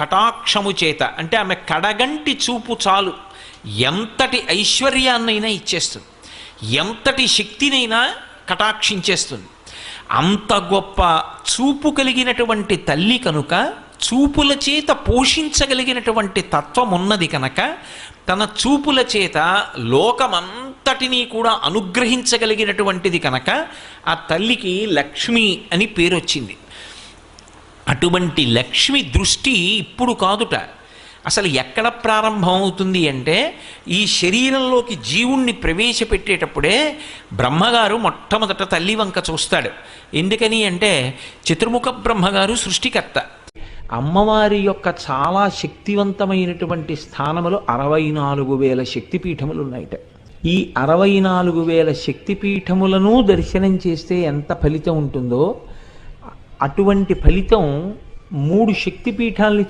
కటాక్షము చేత, అంటే ఆమె కడగంటి చూపు చాలు ఎంతటి ఐశ్వర్యాన్నైనా ఇచ్చేస్తుంది, ఎంతటి శక్తినైనా కటాక్షించేస్తుంది. అంత గొప్ప చూపు కలిగినటువంటి తల్లి కనుక, చూపుల చేత పోషించగలిగినటువంటి తత్వం ఉన్నది కనుక, తన చూపుల చేత లోకమంతటినీ కూడా అనుగ్రహించగలిగినటువంటిది కనుక ఆ తల్లికి లక్ష్మి అని పేరు వచ్చింది. అటువంటి లక్ష్మి దృష్టి ఇప్పుడు కాదుట, అసలు ఎక్కడ ప్రారంభం అవుతుంది అంటే ఈ శరీరంలోకి జీవుణ్ణి ప్రవేశపెట్టేటప్పుడే బ్రహ్మగారు మొట్టమొదట తల్లి వంక చూస్తాడు. ఎందుకని అంటే చతుర్ముఖ బ్రహ్మగారు సృష్టికర్త. అమ్మవారి యొక్క చాలా శక్తివంతమైనటువంటి స్థానములు 64,000 శక్తిపీఠములు ఉన్నాయిట. ఈ 64,000 శక్తిపీఠములను దర్శనం చేస్తే ఎంత ఫలితం ఉంటుందో అటువంటి ఫలితం 3 శక్తిపీఠాలని